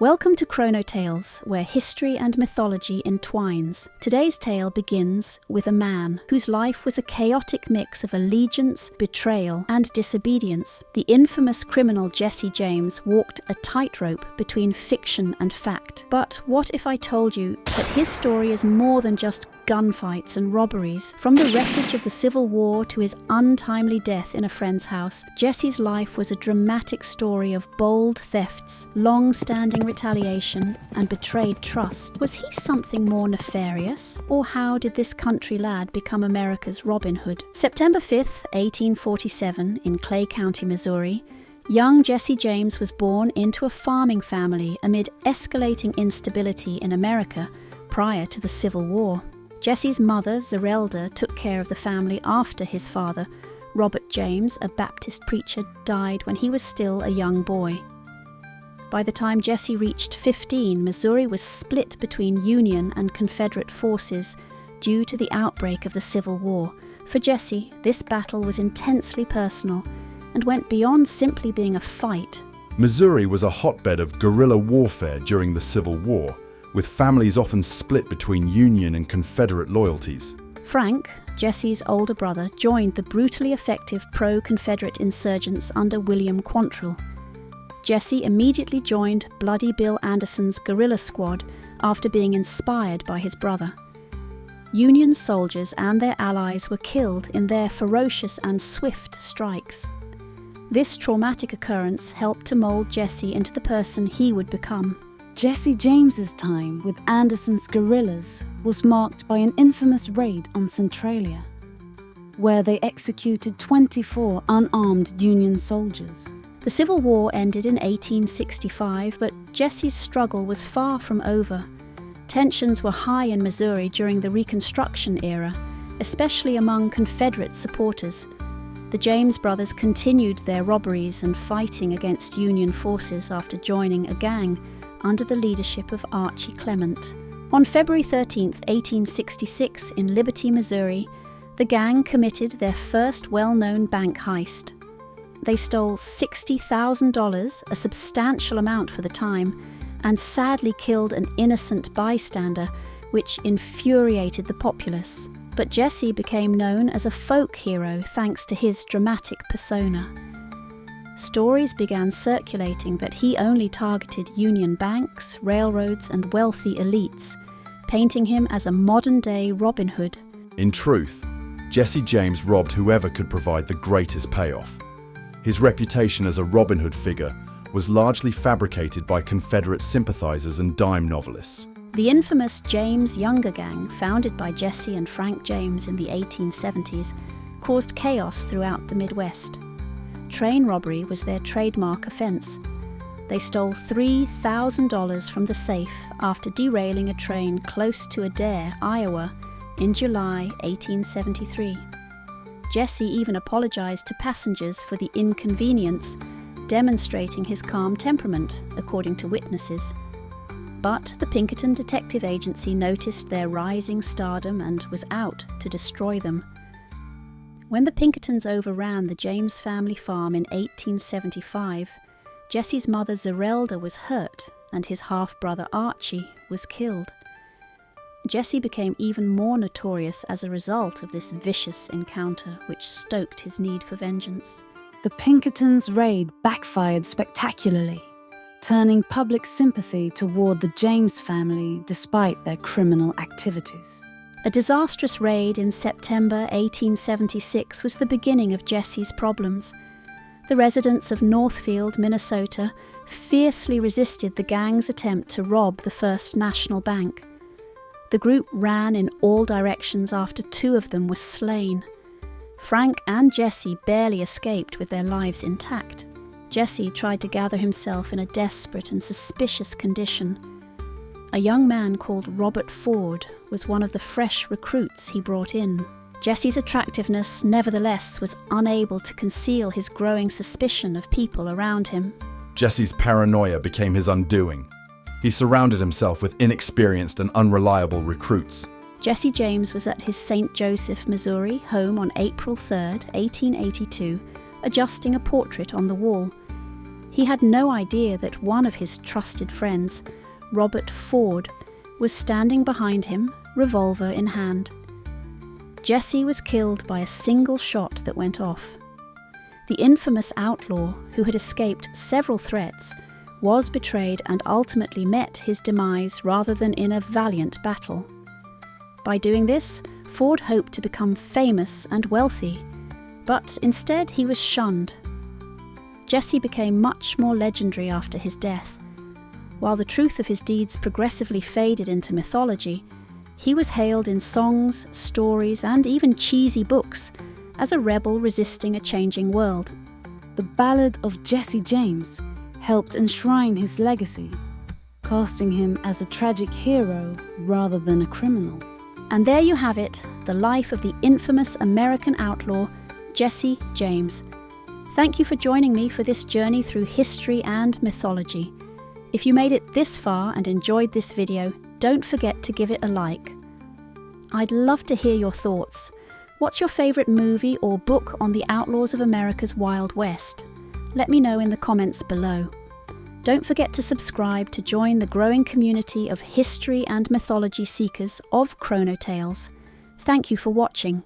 Welcome to Chronotales, where history and mythology entwines. Today's tale begins with a man whose life was a chaotic mix of allegiance, betrayal, and disobedience. The infamous criminal Jesse James walked a tightrope between fiction and fact. But what if I told you that his story is more than just gunfights and robberies? From the wreckage of the Civil War to his untimely death in a friend's house, Jesse's life was a dramatic story of bold thefts, long-standing retaliation, and betrayed trust. Was he something more nefarious? Or how did this country lad become America's Robin Hood? September 5th, 1847, in Clay County, Missouri, young Jesse James was born into a farming family amid escalating instability in America prior to the Civil War. Jesse's mother, Zerelda, took care of the family after his father, Robert James, a Baptist preacher, died when he was still a young boy. By the time Jesse reached 15, Missouri was split between Union and Confederate forces due to the outbreak of the Civil War. For Jesse, this battle was intensely personal and went beyond simply being a fight. Missouri was a hotbed of guerrilla warfare during the Civil War, with families often split between Union and Confederate loyalties. Frank, Jesse's older brother, joined the brutally effective pro-Confederate insurgents under William Quantrill. Jesse immediately joined Bloody Bill Anderson's guerrilla squad after being inspired by his brother. Union soldiers and their allies were killed in their ferocious and swift strikes. This traumatic occurrence helped to mold Jesse into the person he would become. Jesse James's time with Anderson's guerrillas was marked by an infamous raid on Centralia, where they executed 24 unarmed Union soldiers. The Civil War ended in 1865, but Jesse's struggle was far from over. Tensions were high in Missouri during the Reconstruction era, especially among Confederate supporters. The James brothers continued their robberies and fighting against Union forces after joining a gang under the leadership of Archie Clement. On February 13, 1866, in Liberty, Missouri, the gang committed their first well-known bank heist. They stole $60,000, a substantial amount for the time, and sadly killed an innocent bystander, which infuriated the populace. But Jesse became known as a folk hero thanks to his dramatic persona. Stories began circulating that he only targeted Union banks, railroads, and wealthy elites, painting him as a modern-day Robin Hood. In truth, Jesse James robbed whoever could provide the greatest payoff. His reputation as a Robin Hood figure was largely fabricated by Confederate sympathizers and dime novelists. The infamous James Younger Gang, founded by Jesse and Frank James in the 1870s, caused chaos throughout the Midwest. Train robbery was their trademark offense. They stole $3,000 from the safe after derailing a train close to Adair, Iowa, in July 1873. Jesse even apologized to passengers for the inconvenience, demonstrating his calm temperament, according to witnesses. But the Pinkerton Detective Agency noticed their rising stardom and was out to destroy them. When the Pinkertons overran the James family farm in 1875, Jesse's mother Zerelda was hurt and his half-brother Archie was killed. Jesse became even more notorious as a result of this vicious encounter, which stoked his need for vengeance. The Pinkertons' raid backfired spectacularly, turning public sympathy toward the James family despite their criminal activities. A disastrous raid in September 1876 was the beginning of Jesse's problems. The residents of Northfield, Minnesota, fiercely resisted the gang's attempt to rob the First National Bank. The group ran in all directions after two of them were slain. Frank and Jesse barely escaped with their lives intact. Jesse tried to gather himself in a desperate and suspicious condition. A young man called Robert Ford was one of the fresh recruits he brought in. Jesse's attractiveness, nevertheless, was unable to conceal his growing suspicion of people around him. Jesse's paranoia became his undoing. He surrounded himself with inexperienced and unreliable recruits. Jesse James was at his St. Joseph, Missouri home on April 3, 1882, adjusting a portrait on the wall. He had no idea that one of his trusted friends, Robert Ford, was standing behind him, revolver in hand. Jesse was killed by a single shot that went off. The infamous outlaw, who had escaped several threats, was betrayed and ultimately met his demise rather than in a valiant battle. By doing this, Ford hoped to become famous and wealthy, but instead he was shunned. Jesse became much more legendary after his death. While the truth of his deeds progressively faded into mythology, he was hailed in songs, stories, and even cheesy books as a rebel resisting a changing world. The Ballad of Jesse James helped enshrine his legacy, casting him as a tragic hero rather than a criminal. And there you have it, the life of the infamous American outlaw, Jesse James. Thank you for joining me for this journey through history and mythology. If you made it this far and enjoyed this video, don't forget to give it a like. I'd love to hear your thoughts. What's your favourite movie or book on the outlaws of America's Wild West? Let me know in the comments below. Don't forget to subscribe to join the growing community of history and mythology seekers of Chronotales. Thank you for watching.